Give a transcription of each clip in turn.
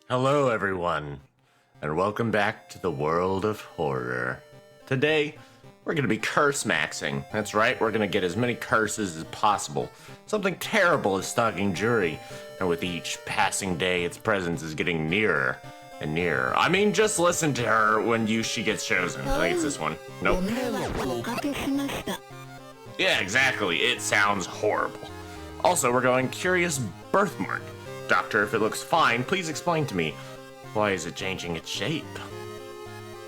Hello, everyone, and welcome back to the world of horror. Today, we're going to be curse maxing. That's right, we're going to get as many curses as possible. Something terrible is stalking JUNJI, and with each passing day, its presence is getting nearer and nearer. I mean, just listen to her when she gets chosen. I think it's this one. Nope. Yeah, exactly. It sounds horrible. Also, we're going curious birthmark. Doctor, if it looks fine, please explain to me, why is it changing its shape?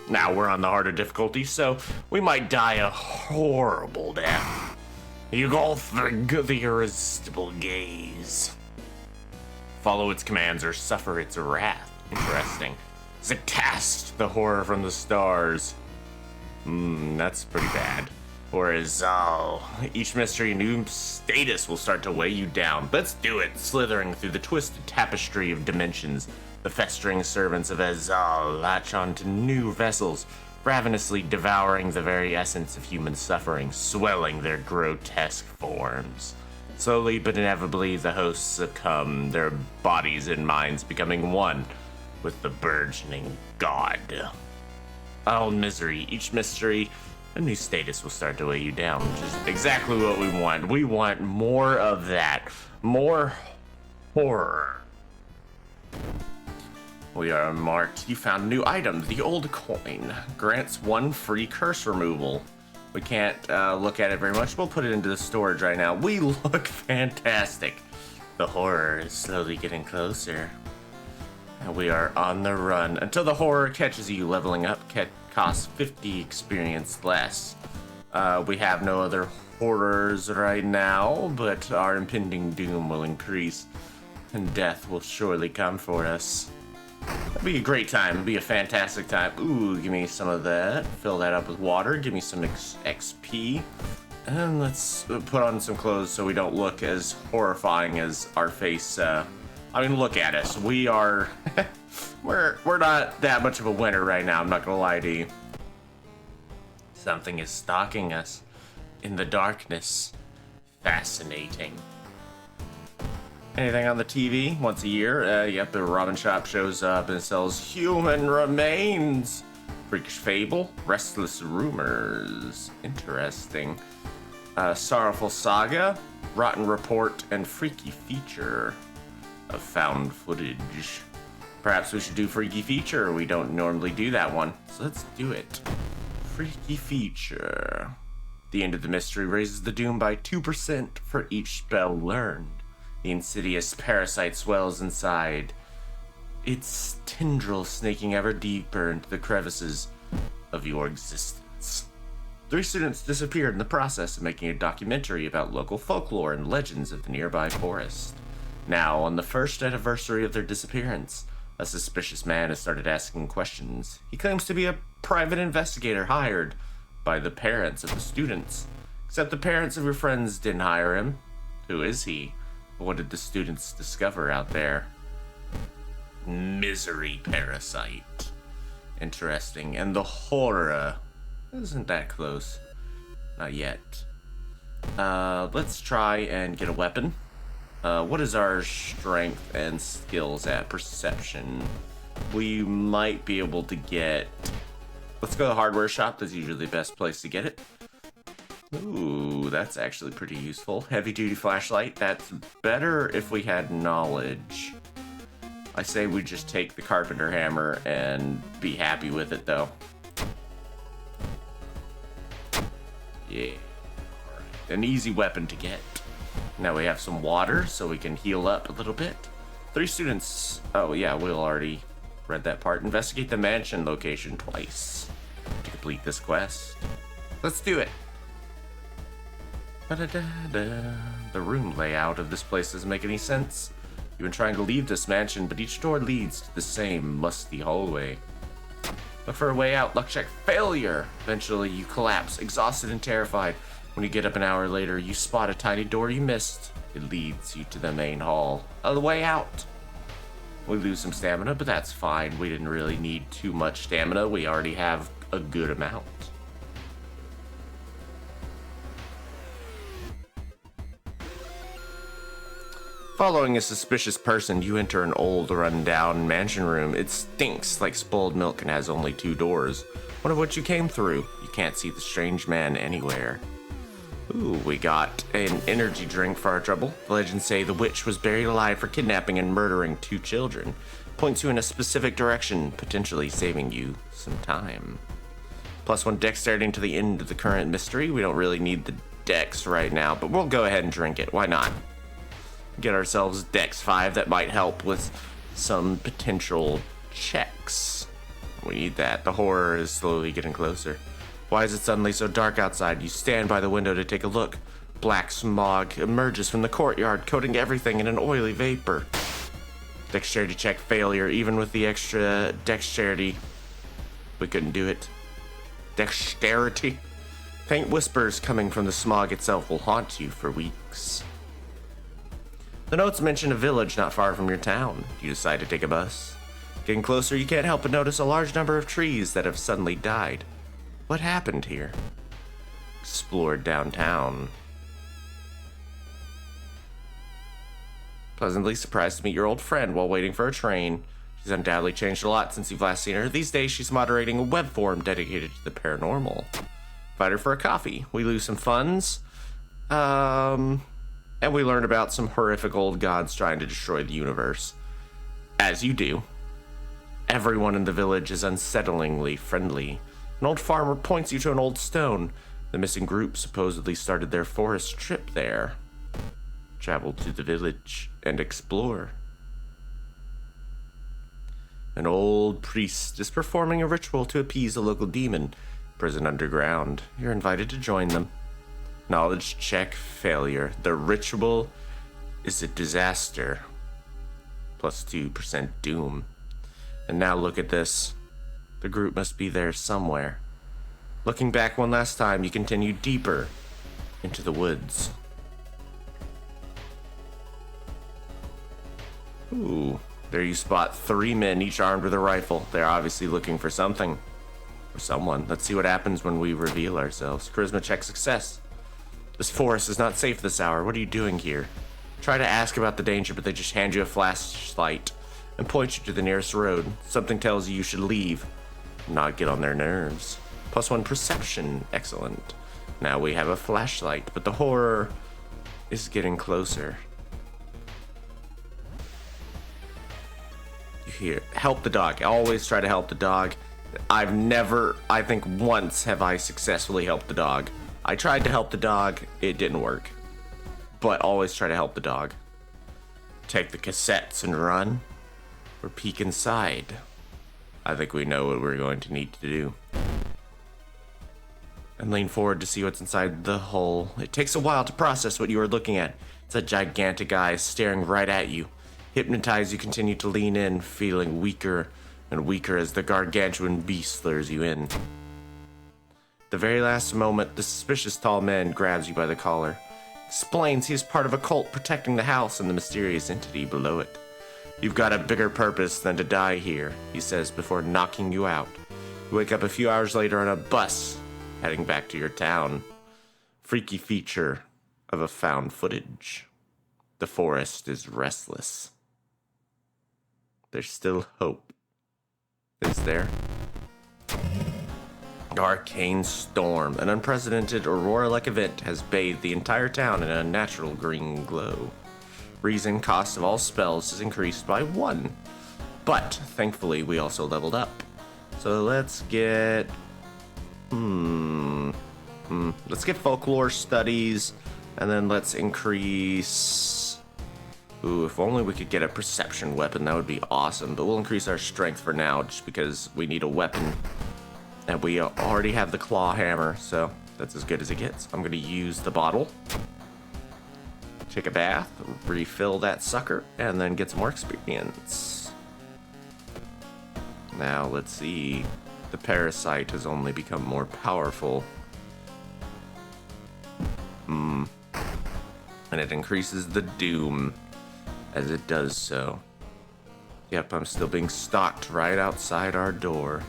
Now we're on the harder difficulty, so we might die a horrible death. You go through the irresistible gaze. Follow its commands or suffer its wrath. Interesting. Does it cast the horror from the stars? That's pretty bad. Or is each mystery new status will start to weigh you down. Let's do it, slithering through the twisted tapestry of dimensions. The festering servants of Azal latch onto new vessels, ravenously devouring the very essence of human suffering, swelling their grotesque forms. Slowly but inevitably, the hosts succumb, their bodies and minds becoming one with the burgeoning god. All misery, each mystery, a new status will start to weigh you down, which is exactly what we want. We want more of that. More horror. We are marked. You found a new item. The old coin grants 1 free curse removal. We can't look at it very much. We'll put it into the storage right now. We look fantastic. The horror is slowly getting closer. And we are on the run until the horror catches you. Leveling up costs 50 experience less. We have no other horrors right now, but our impending doom will increase, and death will surely come for us. It'll be a great time. It'll be a fantastic time. Ooh, give me some of that. Fill that up with water. Give me some XP. And let's put on some clothes so we don't look as horrifying as our face. I mean, look at us. We are... we're not that much of a winner right now, I'm not gonna lie to you. Something is stalking us in the darkness. Fascinating. Anything on the TV once a year? Yep, the ramen shop shows up and sells human remains. Freakish fable, restless rumors. Interesting. Sorrowful saga, rotten report, and freaky feature of found footage. Perhaps we should do freaky feature. We don't normally do that one, so let's do it. Freaky feature. The end of the mystery raises the doom by 2% for each spell learned. The insidious parasite swells inside, its tendrils snaking ever deeper into the crevices of your existence. 3 students disappeared in the process of making a documentary about local folklore and legends of the nearby forest. Now, on the first anniversary of their disappearance, a suspicious man has started asking questions. He claims to be a private investigator hired by the parents of the students. Except the parents of your friends didn't hire him. Who is he? What did the students discover out there? Misery parasite. Interesting. And the horror isn't that close. Not yet. Let's try and get a weapon. What is our strength and skills at? Perception. We might be able to get... Let's go to the hardware shop. That's usually the best place to get it. Ooh, that's actually pretty useful. Heavy duty flashlight. That's better if we had knowledge. I say we just take the carpenter hammer and be happy with it, though. Yeah. Alright. An easy weapon to get. Now we have some water, so we can heal up a little bit. 3 students. Oh, yeah, we'll already read that part. Investigate the mansion location twice to complete this quest. Let's do it. The room layout of this place doesn't make any sense. You've been trying to leave this mansion, but each door leads to the same musty hallway. Look for a way out. Luck check failure. Eventually, you collapse, exhausted and terrified. When you get up an hour later, you spot a tiny door you missed. It leads you to the main hall. The way out. We lose some stamina, but that's fine. We didn't really need too much stamina. We already have a good amount. Following a suspicious person, you enter an old, run-down mansion room. It stinks like spoiled milk and has only 2 doors, one of which you came through. You can't see the strange man anywhere. Ooh, we got an energy drink for our trouble. The legends say the witch was buried alive for kidnapping and murdering 2 children. Points you in a specific direction, potentially saving you some time. +1 dexterity into the end of the current mystery. We don't really need the dex right now, but we'll go ahead and drink it. Why not? Get ourselves dex 5. That might help with some potential checks. We need that. The horror is slowly getting closer. Why is it suddenly so dark outside? You stand by the window to take a look. Black smog emerges from the courtyard, coating everything in an oily vapor. Dexterity check failure. Even with the extra dexterity, we couldn't do it. Dexterity. Faint whispers coming from the smog itself will haunt you for weeks. The notes mention a village not far from your town. You decide to take a bus. Getting closer, you can't help but notice a large number of trees that have suddenly died. What happened here? Explore downtown. Pleasantly surprised to meet your old friend while waiting for a train. She's undoubtedly changed a lot since you've last seen her. These days, she's moderating a web forum dedicated to the paranormal. Invite her for a coffee. We lose some funds. And we learn about some horrific old gods trying to destroy the universe. As you do. Everyone in the village is unsettlingly friendly. An old farmer points you to an old stone. The missing group supposedly started their forest trip there. Travel to the village and explore. An old priest is performing a ritual to appease a local demon, prison underground. You're invited to join them. Knowledge check failure. The ritual is a disaster. +2% doom. And now look at this. The group must be there somewhere. Looking back one last time, you continue deeper into the woods. Ooh, there you spot 3 men, each armed with a rifle. They're obviously looking for something. Or someone. Let's see what happens when we reveal ourselves. Charisma check success. This forest is not safe this hour. What are you doing here? Try to ask about the danger, but they just hand you a flashlight and point you to the nearest road. Something tells you should leave, not get on their nerves. +1 perception. Excellent. Now we have a flashlight, but the horror is getting closer. You hear, help the dog. Always try to help the dog. I've never, I think once have I successfully helped the dog. I tried to help the dog, it didn't work. But always try to help the dog. Take the cassettes and run, or peek inside. I think we know what we're going to need to do. And lean forward to see what's inside the hole. It takes a while to process what you are looking at. It's a gigantic eye staring right at you. Hypnotized, you continue to lean in, feeling weaker and weaker as the gargantuan beast lures you in. The very last moment, the suspicious tall man grabs you by the collar. Explains he is part of a cult protecting the house and the mysterious entity below it. You've got a bigger purpose than to die here, he says before knocking you out. You wake up a few hours later on a bus, heading back to your town. Freaky feature of a found footage. The forest is restless. There's still hope. Is there? Arcane storm. An unprecedented aurora-like event has bathed the entire town in a natural green glow. Reason cost of all spells is increased by 1. But, thankfully, we also leveled up. So let's get... Let's get folklore studies, and then let's increase... Ooh, if only we could get a perception weapon, that would be awesome. But we'll increase our strength for now, just because we need a weapon. And we already have the claw hammer, so that's as good as it gets. I'm gonna use the bottle. Take a bath, refill that sucker, and then get some more experience. Now, let's see. The parasite has only become more powerful. And it increases the doom as it does so. Yep, I'm still being stalked right outside our door.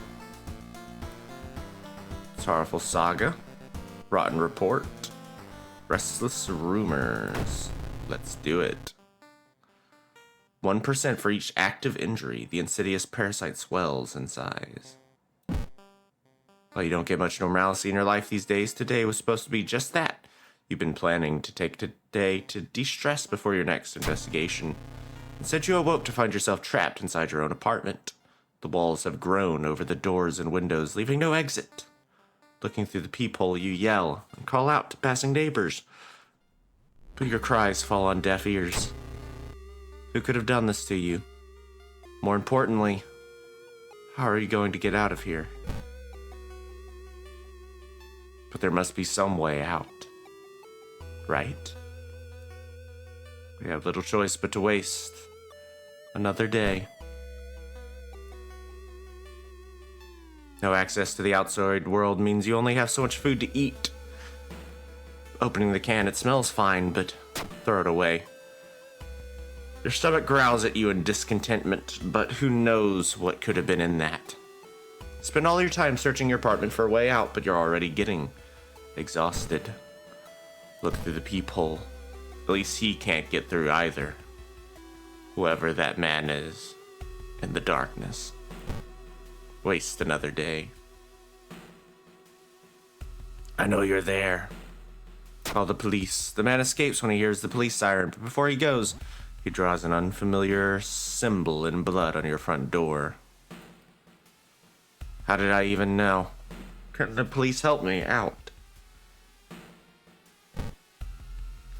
Sorrowful saga. Rotten report. Restless rumors. Let's do it. 1% for each active injury. The insidious parasite swells in size. Well, you don't get much normalcy in your life these days. Today was supposed to be just that. You've been planning to take today to de-stress before your next investigation. Instead, you awoke to find yourself trapped inside your own apartment. The walls have grown over the doors and windows, leaving no exit. Looking through the peephole, you yell and call out to passing neighbors. But your cries fall on deaf ears. Who could have done this to you? More importantly, how are you going to get out of here? But there must be some way out. Right? We have little choice but to waste another day. No access to the outside world means you only have so much food to eat. Opening the can, it smells fine, but throw it away. Your stomach growls at you in discontentment, but who knows what could have been in that. Spend all your time searching your apartment for a way out, but you're already getting exhausted. Look through the peephole. At least he can't get through either. Whoever that man is in the darkness. Waste another day. I know you're there. Call the police. The man escapes when he hears the police siren, but before he goes, he draws an unfamiliar symbol in blood on your front door. How did I even know? Couldn't the police help me out?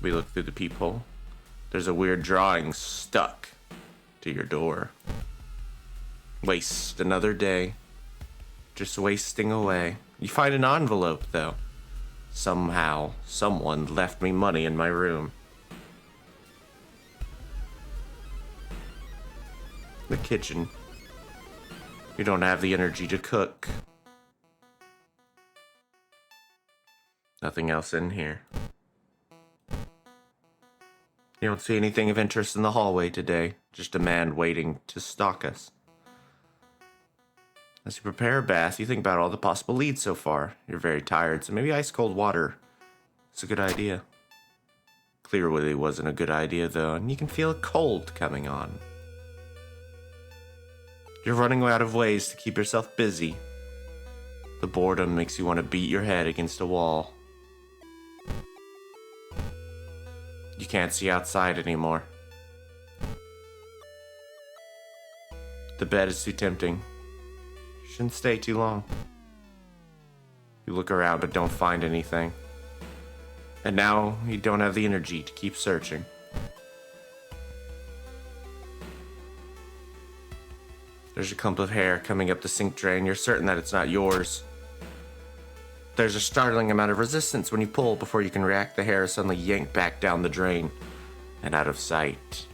We look through the peephole. There's a weird drawing stuck to your door. Waste another day. Just wasting away. You find an envelope, though. Somehow, someone left me money in my room. The kitchen. You don't have the energy to cook. Nothing else in here. You don't see anything of interest in the hallway today. Just a man waiting to stalk us. As you prepare a bath, you think about all the possible leads so far. You're very tired, so maybe ice cold water is a good idea. Clearly wasn't a good idea, though, and you can feel a cold coming on. You're running out of ways to keep yourself busy. The boredom makes you want to beat your head against a wall. You can't see outside anymore. The bed is too tempting. Shouldn't stay too long. You look around but don't find anything. And now you don't have the energy to keep searching. There's a clump of hair coming up the sink drain. You're certain that it's not yours. There's a startling amount of resistance when you pull before you can react. The hair is suddenly yanked back down the drain and out of sight.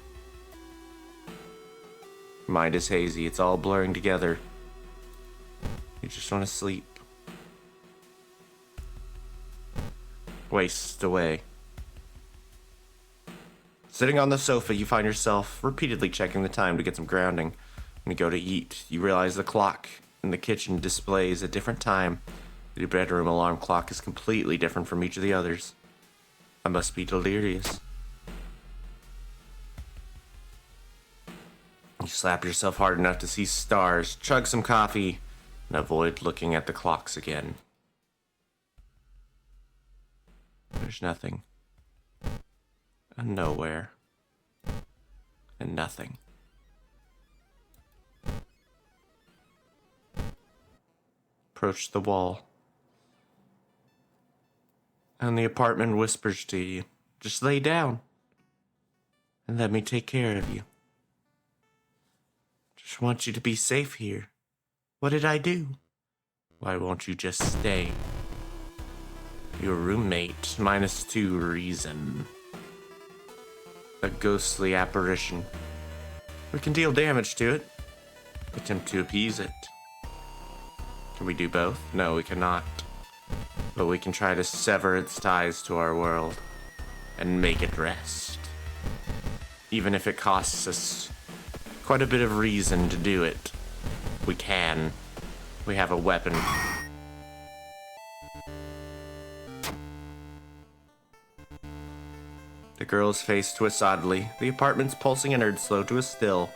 Mind is hazy. It's all blurring together. You just want to sleep. Waste away. Sitting on the sofa, you find yourself repeatedly checking the time to get some grounding. When you go to eat, you realize the clock in the kitchen displays a different time. Your bedroom alarm clock is completely different from each of the others. I must be delirious. You slap yourself hard enough to see stars, chug some coffee, and avoid looking at the clocks again. There's nothing. And nowhere. And nothing. Approach the wall. And the apartment whispers to you, just lay down and let me take care of you. Just want you to be safe here. What did I do? Why won't you just stay? Your roommate, -2 reason. A ghostly apparition. We can deal damage to it. Attempt to appease it. Can we do both? No, we cannot. But we can try to sever its ties to our world and make it rest. Even if it costs us quite a bit of reason to do it, we can. We have a weapon. The The girl's face twists oddly. The apartment's pulsing innards slow to a still.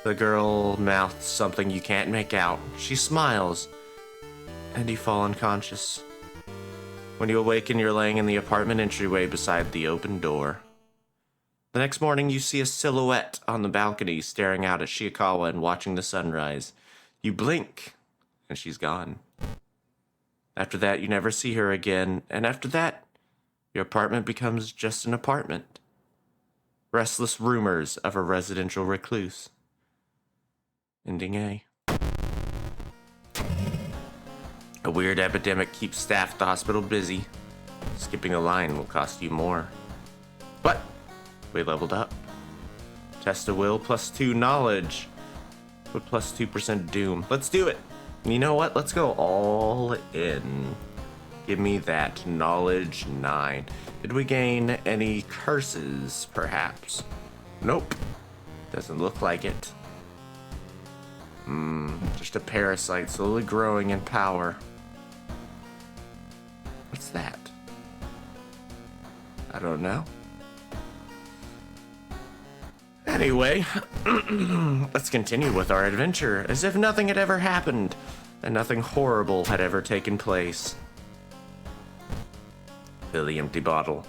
The girl mouths something you can't make out. She smiles, and you fall unconscious. When you awaken, you're laying in the apartment entryway beside the open door. The next morning, you see a silhouette on the balcony staring out at Shiikawa and watching the sunrise. You blink, and she's gone. After that, you never see her again, and after that, your apartment becomes just an apartment. Restless rumors of a residential recluse. Ending A. A weird epidemic keeps staff at the hospital busy. Skipping a line will cost you more. But we leveled up. Test of will plus 2 knowledge. With plus 2% doom. Let's do it. You know what? Let's go all in. Give me that knowledge 9. Did we gain any curses, perhaps? Nope. Doesn't look like it. Just a parasite slowly growing in power. What's that? I don't know. Anyway, let's continue with our adventure as if nothing had ever happened and nothing horrible had ever taken place. Fill the empty bottle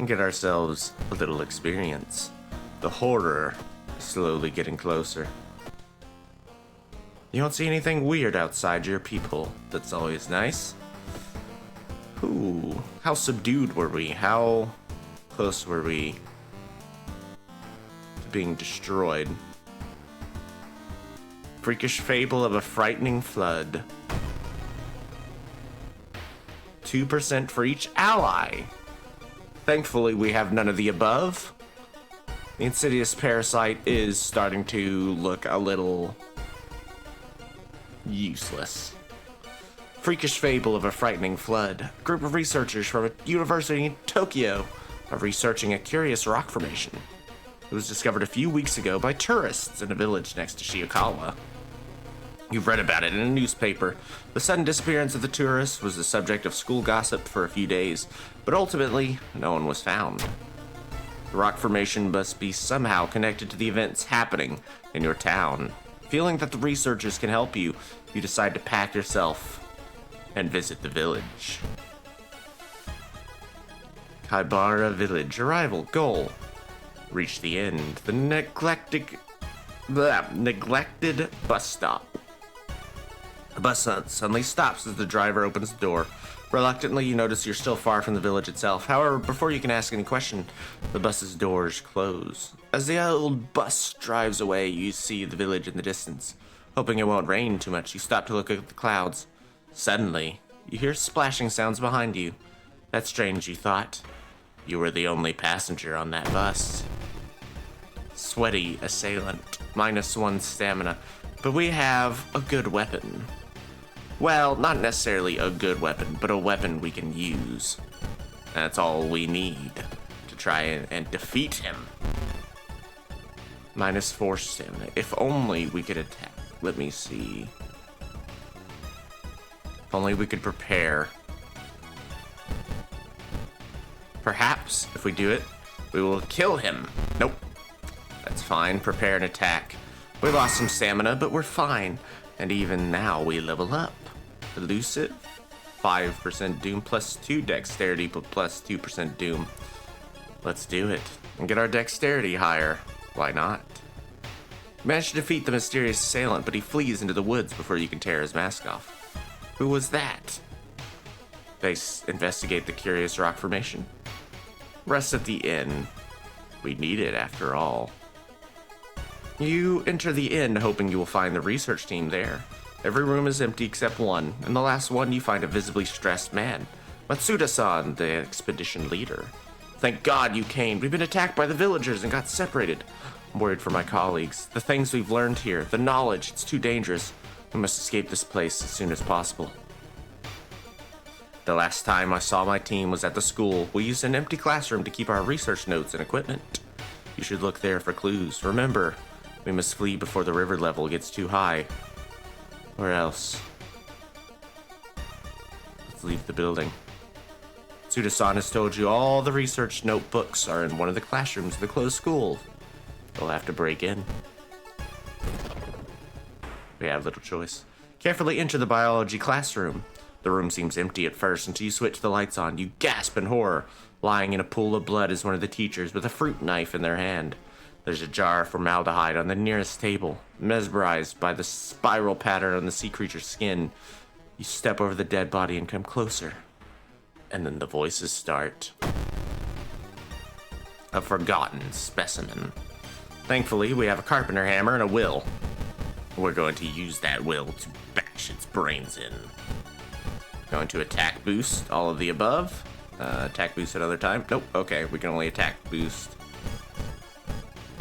and get ourselves a little experience. The horror is slowly getting closer. You don't see anything weird outside your peephole. That's always nice. Ooh, how subdued were we? How close were we to being destroyed? Freakish fable of a frightening flood. 2% for each ally. Thankfully, we have none of the above. The insidious parasite is starting to look a little useless. Freakish fable of a frightening flood. A group of researchers from a university in Tokyo are researching a curious rock formation. It was discovered a few weeks ago by tourists in a village next to Shiikawa. You've read about it in a newspaper. The sudden disappearance of the tourists was the subject of school gossip for a few days, but ultimately, no one was found. The rock formation must be somehow connected to the events happening in your town. Feeling that the researchers can help you, you decide to pack yourself and visit the village. Kaibara Village. Arrival. Goal. Reach the end. The neglected bus stop. The bus suddenly stops as the driver opens the door. Reluctantly, you notice you're still far from the village itself. However, before you can ask any question, the bus's doors close. As the old bus drives away, you see the village in the distance. Hoping it won't rain too much, you stop to look at the clouds. Suddenly, you hear splashing sounds behind you. That's strange, you thought. You were the only passenger on that bus. Sweaty assailant, -1 stamina, but we have a good weapon. Well, not necessarily a good weapon, but a weapon we can use. That's all we need to try and defeat him. -4 stamina. If only we could attack. Let me see. If only we could prepare. Perhaps, if we do it, we will kill him. Nope. That's fine. Prepare an attack. We lost some stamina, but we're fine. And even now, we level up. Elusive. 5% doom plus 2 dexterity, but plus 2% doom. Let's do it. And get our dexterity higher. Why not? Managed to defeat the mysterious assailant, but he flees into the woods before you can tear his mask off. Who was that? They investigate the curious rock formation. Rest at the inn. We need it after all. You enter the inn hoping you will find the research team there. Every room is empty except one. In the last one, you find a visibly stressed man. Matsuda-san, the expedition leader. Thank God you came. We've been attacked by the villagers and got separated. I'm worried for my colleagues. The things we've learned here, the knowledge, it's too dangerous. We must escape this place as soon as possible. The last time I saw my team was at the school. We used an empty classroom to keep our research notes and equipment. You should look there for clues. Remember, we must flee before the river level gets too high. Or else. Let's leave the building. Tsuda-san has told you all the research notebooks are in one of the classrooms of the closed school. You'll have to break in. We have little choice. Carefully enter the biology classroom. The room seems empty at first until you switch the lights on. You gasp in horror. Lying in a pool of blood is one of the teachers with a fruit knife in their hand. There's a jar of formaldehyde on the nearest table. Mesmerized by the spiral pattern on the sea creature's skin, you step over the dead body and come closer. And then the voices start. A forgotten specimen. Thankfully, we have a carpenter hammer and a will. We're going to use that will to bash its brains in. Going to attack boost, all of the above. Attack boost another time. Nope, okay, we can only attack boost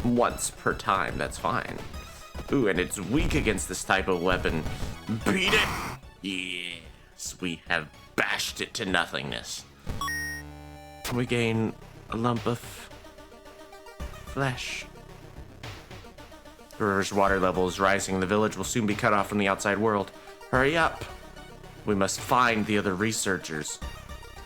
once per time, that's fine. Ooh, and it's weak against this type of weapon. Beat it! Yes, we have bashed it to nothingness. We gain a lump of flesh. The river's water level is rising. The village will soon be cut off from the outside world. Hurry up! We must find the other researchers.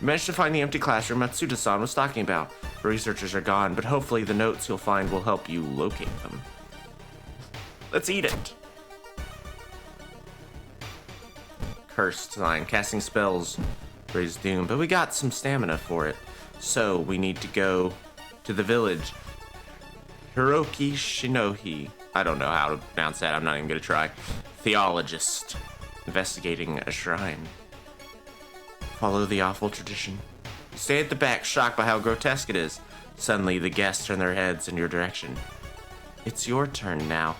We managed to find the empty classroom Matsuda-san was talking about. The researchers are gone, but hopefully the notes you'll find will help you locate them. Let's eat it! Cursed sign. Casting spells raise doom, but we got some stamina for it. So we need to go to the village. Hiroki Shinohi. I don't know how to pronounce that. I'm not even going to try. Theologist. Investigating a shrine. Follow the awful tradition. Stay at the back, shocked by how grotesque it is. Suddenly, the guests turn their heads in your direction. It's your turn now.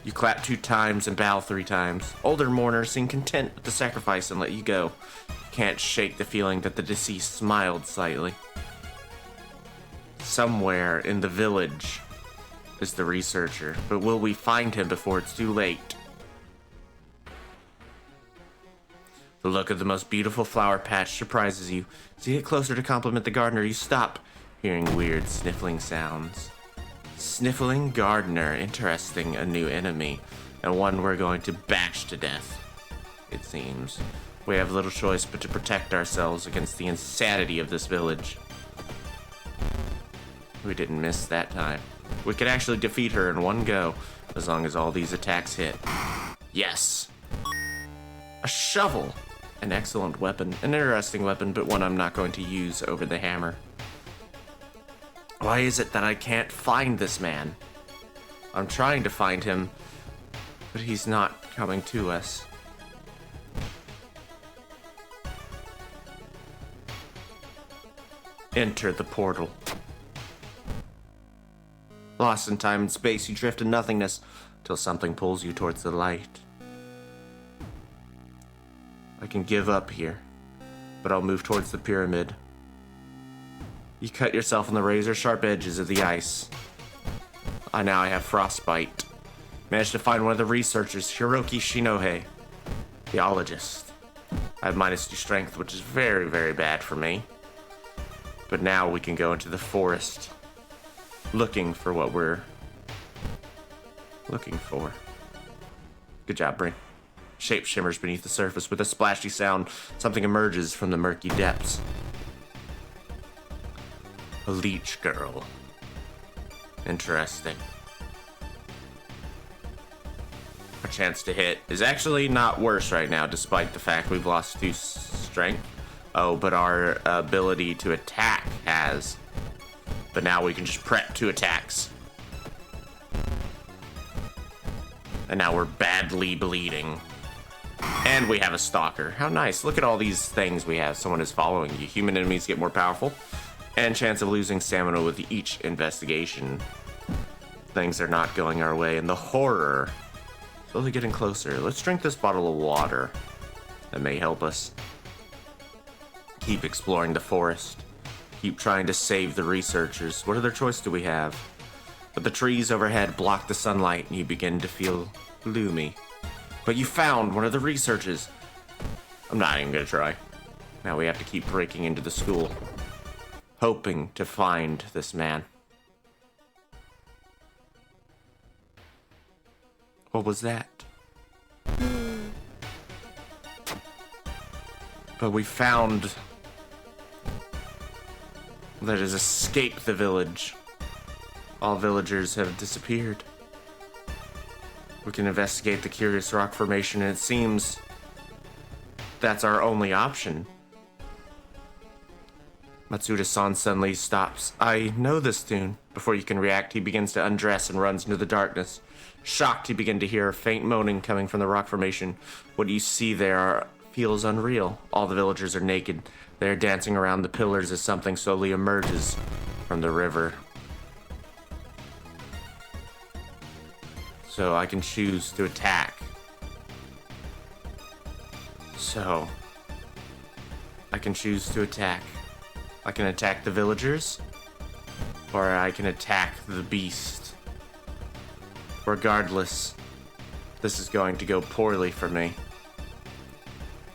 You clap 2 times and bow 3 times. Older mourners seem content with the sacrifice and let you go. You can't shake the feeling that the deceased smiled slightly. Somewhere in the village is the researcher, but will we find him before it's too late? The look of the most beautiful flower patch surprises you. As you get closer to compliment the gardener, you stop, hearing weird sniffling sounds. Sniffling gardener, interesting, a new enemy, and one we're going to bash to death, it seems. We have little choice but to protect ourselves against the insanity of this village. We didn't miss that time. We could actually defeat her in one go, as long as all these attacks hit. Yes! A shovel! An excellent weapon. An interesting weapon, but one I'm not going to use over the hammer. Why is it that I can't find this man? I'm trying to find him, but he's not coming to us. Enter the portal. Lost in time and space, you drift in nothingness till something pulls you towards the light. I can give up here, but I'll move towards the pyramid. You cut yourself on the razor-sharp edges of the ice. Now I have frostbite. Managed to find one of the researchers, Hiroki Shinohe, theologist. I have -2 strength, which is very, very bad for me. But now we can go into the forest, looking for what we're looking for. Good job, Bree. Shape shimmers beneath the surface. With a splashy sound, something emerges from the murky depths. A leech girl. Interesting. Our chance to hit is actually not worse right now, despite the fact we've lost 2 strength. Oh, but our ability to attack has. But now we can just prep 2 attacks. And now we're badly bleeding. And we have a stalker. How nice. Look at all these things we have. Someone is following you. Human enemies get more powerful. And chance of losing stamina with each investigation. Things are not going our way. And the horror. Slowly getting closer. Let's drink this bottle of water. That may help us. Keep exploring the forest. Keep trying to save the researchers. What other choice do we have? But the trees overhead block the sunlight and you begin to feel gloomy. But you found one of the researchers. I'm not even gonna try. Now we have to keep breaking into the school, hoping to find this man. What was that? But we found that has escaped the village. All villagers have disappeared. We can investigate the curious rock formation, and it seems that's our only option. Matsuda-san suddenly stops. I know this tune. Before you can react, he begins to undress and runs into the darkness. Shocked, you begin to hear a faint moaning coming from the rock formation. What you see there feels unreal. All the villagers are naked. They are dancing around the pillars as something slowly emerges from the river. So I can choose to attack. So I can choose to attack. I can attack the villagers, or I can attack the beast. Regardless, this is going to go poorly for me.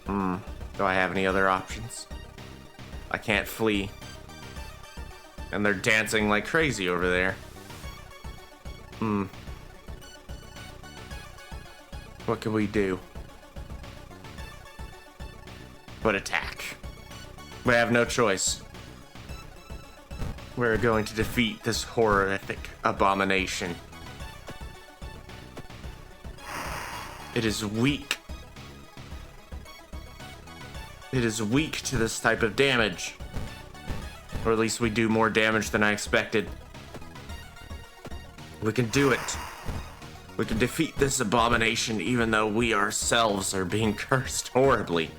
Do I have any other options? I can't flee. And they're dancing like crazy over there. What can we do? But attack. We have no choice. We're going to defeat this horrific abomination. It is weak. It is weak to this type of damage. Or at least we do more damage than I expected. We can do it. We can defeat this abomination even though we ourselves are being cursed horribly.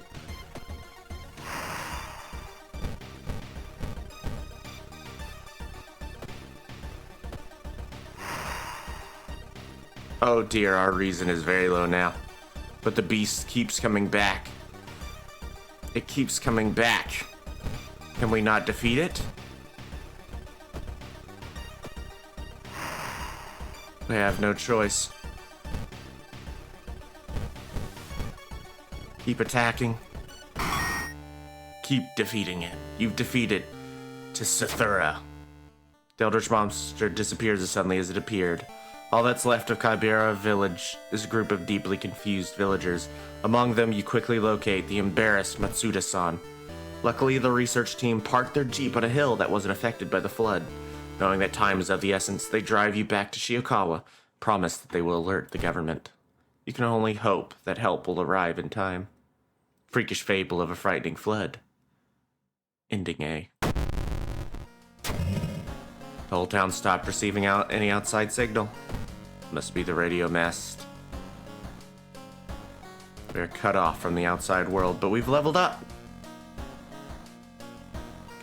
Oh dear, our reason is very low now. But the beast keeps coming back. It keeps coming back. Can we not defeat it? We have no choice. Keep attacking. Keep defeating it. You've defeated Tsuthura. The Eldritch Monster disappears as suddenly as it appeared. All that's left of Kaibara Village is a group of deeply confused villagers. Among them, you quickly locate the embarrassed Matsuda-san. Luckily, the research team parked their jeep on a hill that wasn't affected by the flood. Knowing that time is of the essence, they drive you back to Shiokawa, promise that they will alert the government. You can only hope that help will arrive in time. Freakish fable of a frightening flood. Ending A. The whole town stopped receiving any outside signal. Must be the radio mast. We're cut off from the outside world, but we've leveled up.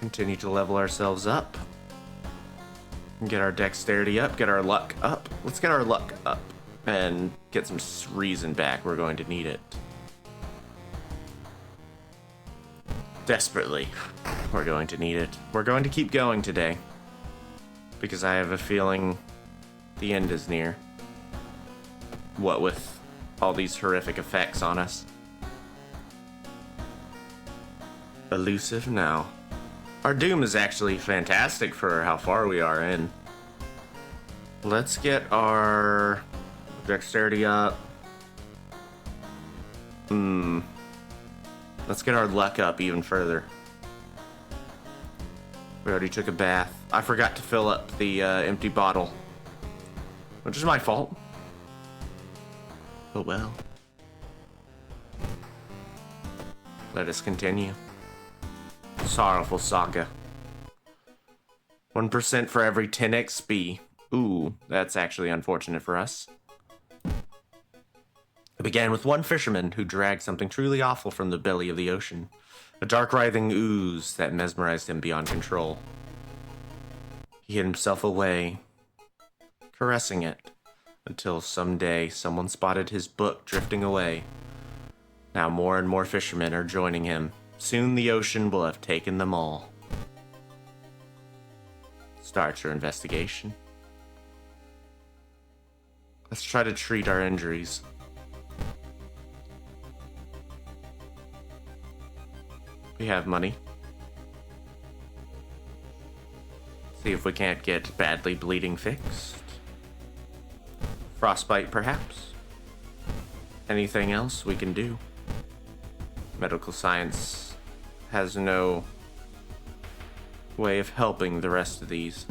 Continue to level ourselves up. Get our dexterity up, get our luck up. Let's get our luck up and get some reason back. We're going to need it. Desperately. We're going to need it. We're going to keep going today, because I have a feeling the end is near. What with all these horrific effects on us. Elusive now. Our doom is actually fantastic for how far we are in. Let's get our dexterity up. Let's get our luck up even further. We already took a bath. I forgot to fill up the empty bottle, which is my fault. But well. Let us continue. Sorrowful saga. 1% for every 10 XP. Ooh, that's actually unfortunate for us. It began with one fisherman who dragged something truly awful from the belly of the ocean. A dark writhing ooze that mesmerized him beyond control. He hid himself away, caressing it, until someday someone spotted his book drifting away. Now more and more fishermen are joining him. Soon the ocean will have taken them all. Start your investigation. Let's try to treat our injuries. We have money. See if we can't get badly bleeding fixed. Frostbite, perhaps. Anything else we can do? Medical science has no way of helping the rest of these.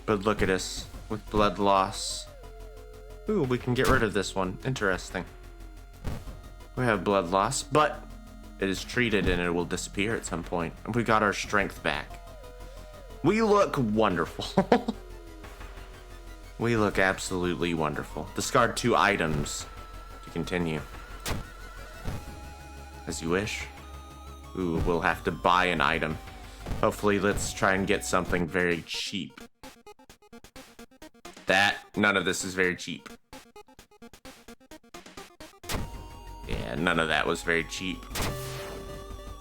But look at us with blood loss. Ooh, we can get rid of this one. Interesting. We have blood loss, but it is treated and it will disappear at some point. And we got our strength back. We look wonderful. We look absolutely wonderful. Discard 2 items to continue. As you wish. Ooh, we'll have to buy an item. Hopefully, let's try and get something very cheap. None of this is very cheap. Yeah, none of that was very cheap.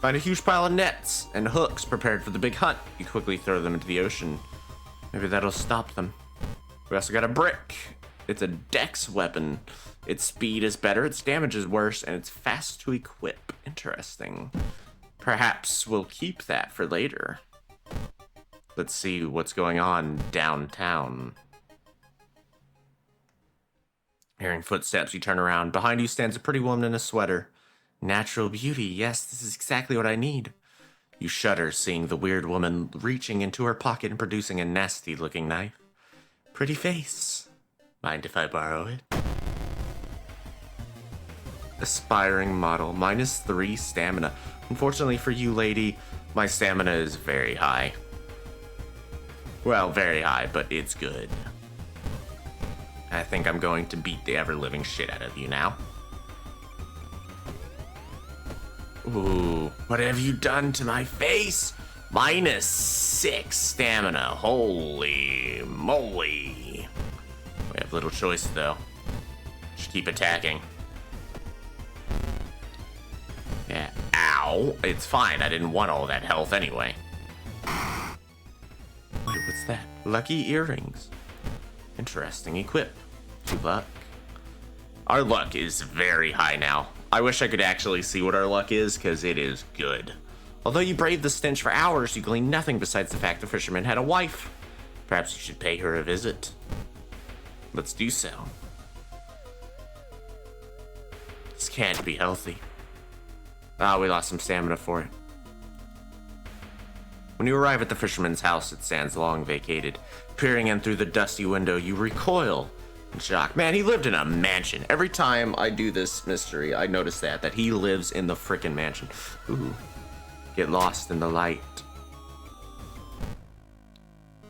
Find a huge pile of nets and hooks prepared for the big hunt. You quickly throw them into the ocean. Maybe that'll stop them. We also got a brick. It's a dex weapon. Its speed is better, its damage is worse, and it's fast to equip. Interesting. Perhaps we'll keep that for later. Let's see what's going on downtown. Hearing footsteps, you turn around. Behind you stands a pretty woman in a sweater. Natural beauty. Yes, this is exactly what I need. You shudder, seeing the weird woman reaching into her pocket and producing a nasty-looking knife. Pretty face. Mind if I borrow it? Aspiring model. -3 stamina. Unfortunately for you, lady, my stamina is very high. Well, very high, but it's good. I think I'm going to beat the ever-living shit out of you now. Ooh, what have you done to my face? -6 stamina. Holy moly. We have little choice, though. Just keep attacking. Yeah, ow. It's fine. I didn't want all that health anyway. Wait, what's that? Lucky earrings. Interesting. Equip. 2 luck. Our luck is very high now. I wish I could actually see what our luck is, because it is good. Although you braved the stench for hours, you gleaned nothing besides the fact the fisherman had a wife. Perhaps you should pay her a visit. Let's do so. This can't be healthy. Ah, we lost some stamina for it. When you arrive at the fisherman's house, it stands long vacated. Peering in through the dusty window, you recoil in shock. Man, he lived in a mansion. Every time I do this mystery, I notice that he lives in the frickin' mansion. Ooh. Get lost in the light.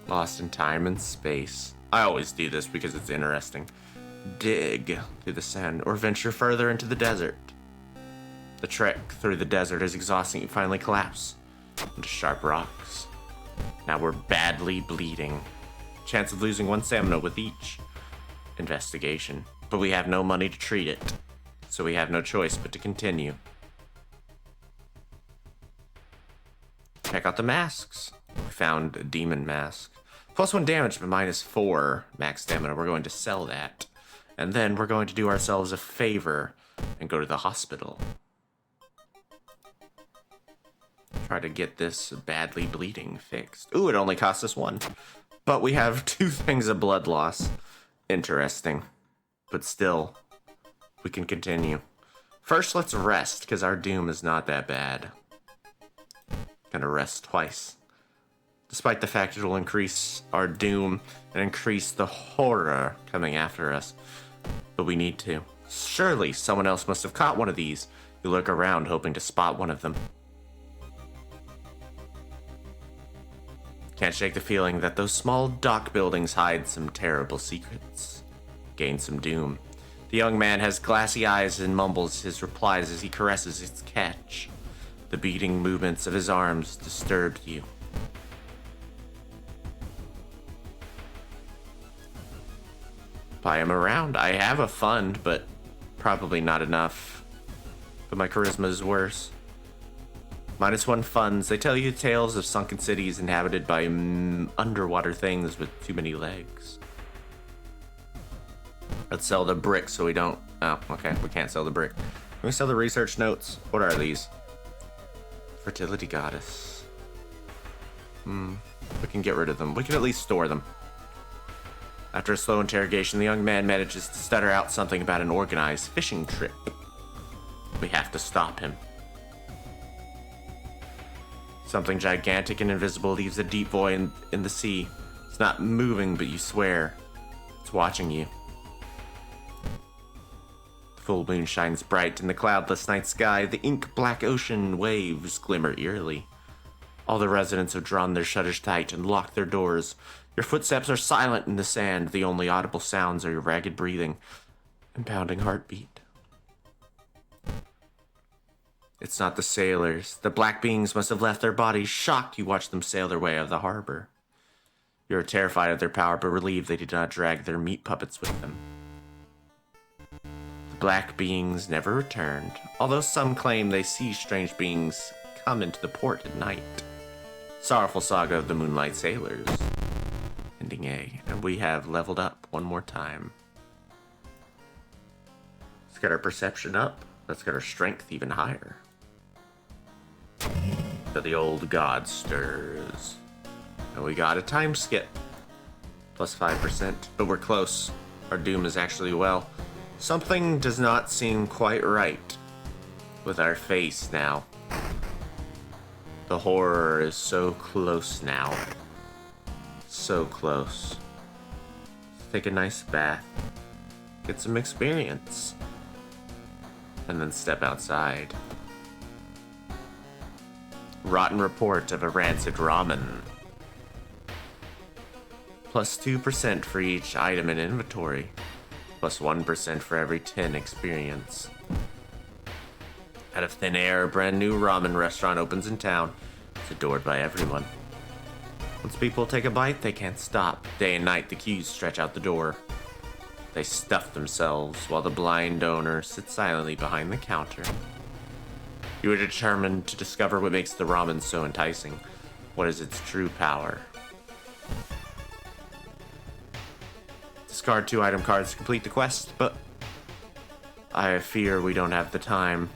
Lost in time and space. I always do this because it's interesting. Dig through the sand or venture further into the desert. The trek through the desert is exhausting. You finally collapse into sharp rocks. Now we're badly bleeding. Chance of losing 1 stamina with each investigation. But we have no money to treat it. So we have no choice but to continue. Check out the masks. We found a demon mask. +1 damage, but -4 max stamina. We're going to sell that. And then we're going to do ourselves a favor and go to the hospital. Try to get this badly bleeding fixed. Ooh, it only cost us 1. But we have 2 things of blood loss. Interesting. But still, we can continue. First, let's rest, because our doom is not that bad. Gonna rest twice. Despite the fact it will increase our doom and increase the horror coming after us. But we need to. Surely someone else must have caught one of these. You look around hoping to spot one of them. Can't shake the feeling that those small dock buildings hide some terrible secrets. Gain some doom. The young man has glassy eyes and mumbles his replies as he caresses its catch. The beating movements of his arms disturbed you. Buy him around. I have a fund, but probably not enough. But my charisma is worse. -1 funds. They tell you tales of sunken cities inhabited by underwater things with too many legs. Let's sell the brick so we don't... Oh, okay. We can't sell the brick. Can we sell the research notes? What are these? Fertility goddess. We can get rid of them. We can at least store them. After a slow interrogation, the young man manages to stutter out something about an organized fishing trip. We have to stop him. Something gigantic and invisible leaves a deep void in the sea. It's not moving, but you swear it's watching you. The full moon shines bright in the cloudless night sky. The ink-black ocean waves glimmer eerily. All the residents have drawn their shutters tight and locked their doors. Your footsteps are silent in the sand. The only audible sounds are your ragged breathing and pounding heartbeat. It's not the sailors. The black beings must have left their bodies. Shocked, you watch them sail their way out of the harbor. You are terrified of their power, but relieved they did not drag their meat puppets with them. The black beings never returned, although some claim they see strange beings come into the port at night. Sorrowful saga of the Moonlight Sailors. Ending A. And we have leveled up one more time. Let's get our perception up. Let's get our strength even higher. So the old god stirs. And we got a time skip. Plus 5%. But we're close. Our doom is actually well. Something does not seem quite right with our face now. The horror is so close now. So close. Take a nice bath. Get some experience. And then step outside. Rotten report of a rancid ramen. Plus 2% for each item in inventory. Plus 1% for every 10 experience. Out of thin air, a brand new ramen restaurant opens in town. It's adored by everyone. Once people take a bite, they can't stop. Day and night, the queues stretch out the door. They stuff themselves while the blind owner sits silently behind the counter. You are determined to discover what makes the ramen so enticing. What is its true power? Discard 2 item cards to complete the quest, but I fear we don't have the time.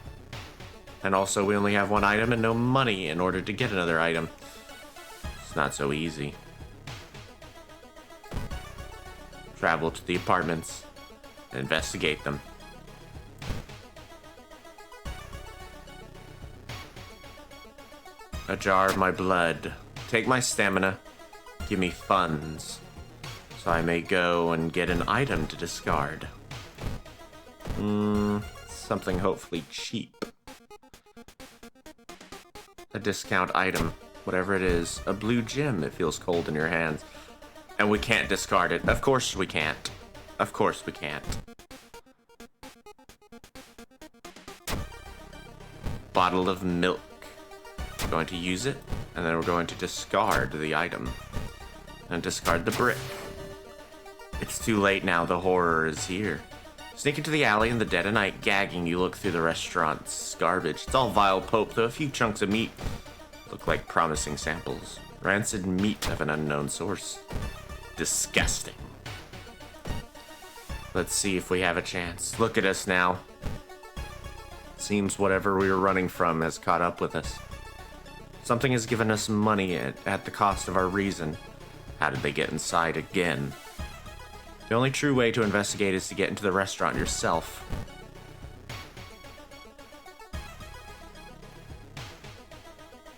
And also, we only have 1 item and no money in order to get another item. It's not so easy. Travel to the apartments and investigate them. A jar of my blood. Take my stamina. Give me funds. So I may go and get an item to discard. Something hopefully cheap. A discount item. Whatever it is. A blue gem. It feels cold in your hands. And we can't discard it. Of course we can't. Of course we can't. Bottle of milk. We're going to use it, and then we're going to discard the item. And discard the brick. It's too late now, the horror is here. Sneak into the alley in the dead of night, gagging, you look through the restaurant's garbage. It's all vile pulp, though a few chunks of meat look like promising samples. Rancid meat of an unknown source. Disgusting. Let's see if we have a chance. Look at us now. Seems whatever we were running from has caught up with us. Something has given us money at the cost of our reason. How did they get inside again? The only true way to investigate is to get into the restaurant yourself.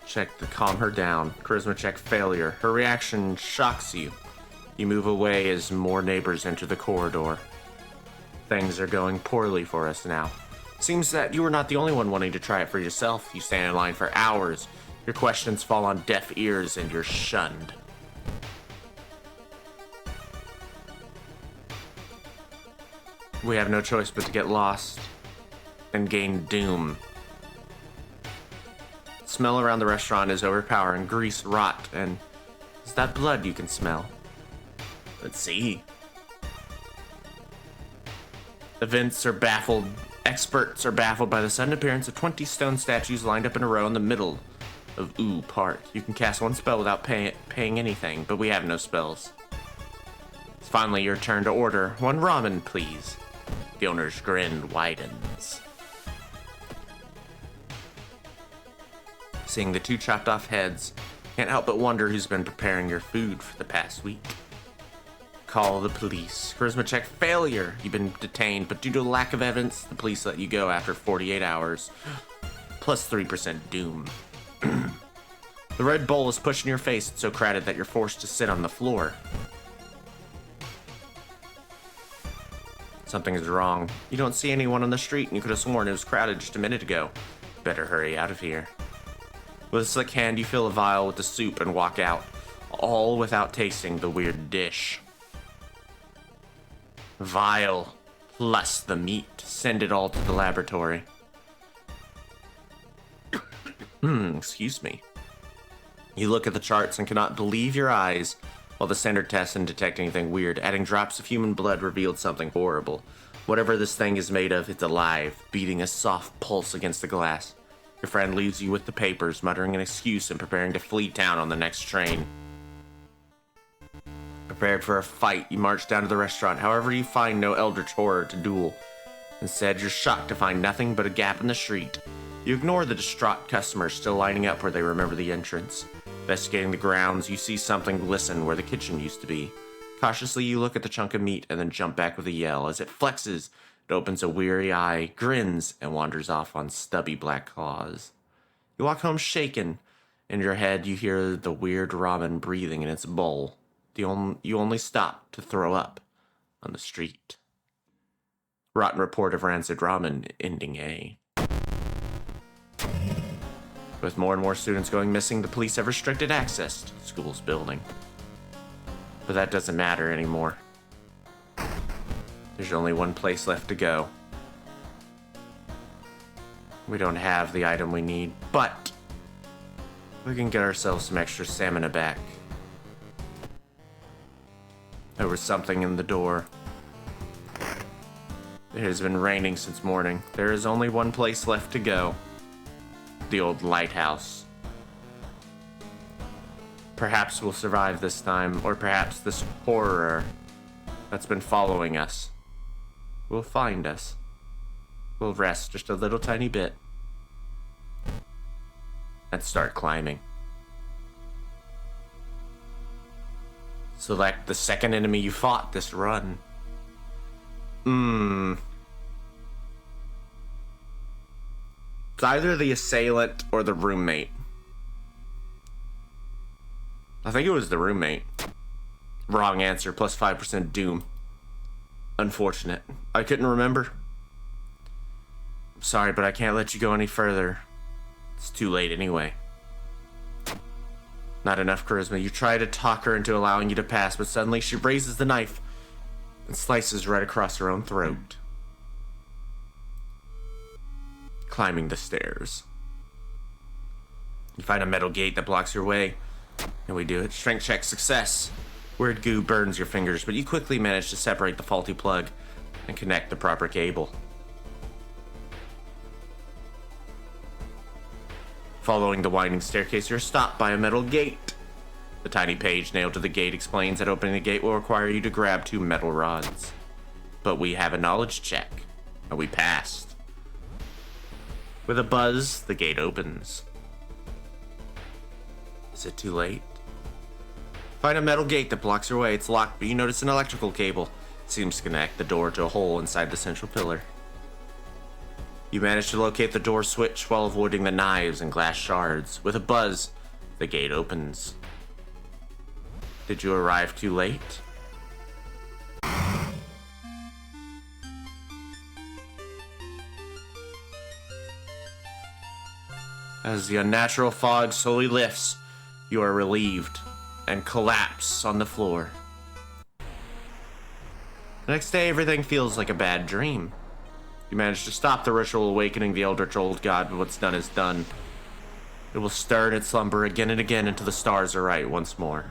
Check to calm her down. Charisma check failure. Her reaction shocks you. You move away as more neighbors enter the corridor. Things are going poorly for us now. Seems that you are not the only one wanting to try it for yourself. You stand in line for hours. Your questions fall on deaf ears and you're shunned. We have no choice but to get lost and gain doom. Smell around the restaurant is overpowering. Grease, rot, and is that blood you can smell? Let's see. Events are baffled. Experts are baffled by the sudden appearance of 20 stone statues lined up in a row in the middle of Ooh Park. You can cast 1 spell without paying anything, but we have no spells. It's finally your turn to order. 1 ramen, please. The owner's grin widens. Seeing the 2 chopped off heads, can't help but wonder who's been preparing your food for the past week. Call the police. Charisma check failure. You've been detained, but due to lack of evidence, the police let you go after 48 hours. Plus 3% doom. The Red Bull is pushed in your face. It's so crowded that you're forced to sit on the floor. Something is wrong. You don't see anyone on the street, and you could have sworn it was crowded just a minute ago. Better hurry out of here. With a slick hand, you fill a vial with the soup and walk out, all without tasting the weird dish. Vial plus the meat. Send it all to the laboratory. Excuse me. You look at the charts and cannot believe your eyes. While the center tests and detect anything weird, adding drops of human blood revealed something horrible. Whatever this thing is made of, it's alive, beating a soft pulse against the glass. Your friend leaves you with the papers, muttering an excuse and preparing to flee town on the next train. Prepared for a fight, you march down to the restaurant. However, you find no eldritch horror to duel. Instead, you're shocked to find nothing but a gap in the street. You ignore the distraught customers still lining up where they remember the entrance. Investigating the grounds, you see something glisten where the kitchen used to be. Cautiously, you look at the chunk of meat and then jump back with a yell. As it flexes, it opens a weary eye, grins, and wanders off on stubby black claws. You walk home shaken. In your head, you hear the weird ramen breathing in its bowl. You only stop to throw up on the street. Rotten report of rancid ramen, ending A. With more and more students going missing, the police have restricted access to the school's building. But that doesn't matter anymore. There's only one place left to go. We don't have the item we need, but we can get ourselves some extra stamina back. There was something in the door. It has been raining since morning. There is only one place left to go. The old lighthouse. Perhaps we'll survive this time, or perhaps this horror that's been following us will find us. We'll rest just a little tiny bit and start climbing. Select the second enemy you fought this run. It's either the assailant or the roommate. I think it was the roommate. Wrong answer, plus 5% doom. Unfortunate. I couldn't remember. I'm sorry, but I can't let you go any further. It's too late anyway. Not enough charisma. You try to talk her into allowing you to pass, but suddenly she raises the knife and slices right across her own throat. Climbing the stairs. You find a metal gate that blocks your way. And we do it. Strength check success. Weird goo burns your fingers, but you quickly manage to separate the faulty plug and connect the proper cable. Following the winding staircase, you're stopped by a metal gate. The tiny page nailed to the gate explains that opening the gate will require you to grab 2 metal rods. But we have a knowledge check, and we passed. With a buzz, the gate opens. Is it too late? Find a metal gate that blocks your way. It's locked, but you notice an electrical cable. It seems to connect the door to a hole inside the central pillar. You manage to locate the door switch while avoiding the knives and glass shards. With a buzz, the gate opens. Did you arrive too late? As the unnatural fog slowly lifts, you are relieved and collapse on the floor. The next day, everything feels like a bad dream. You manage to stop the ritual awakening the eldritch old god, but what's done is done. It will stir in its slumber again and again until the stars are right once more.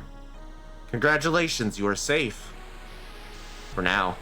Congratulations, you are safe. For now.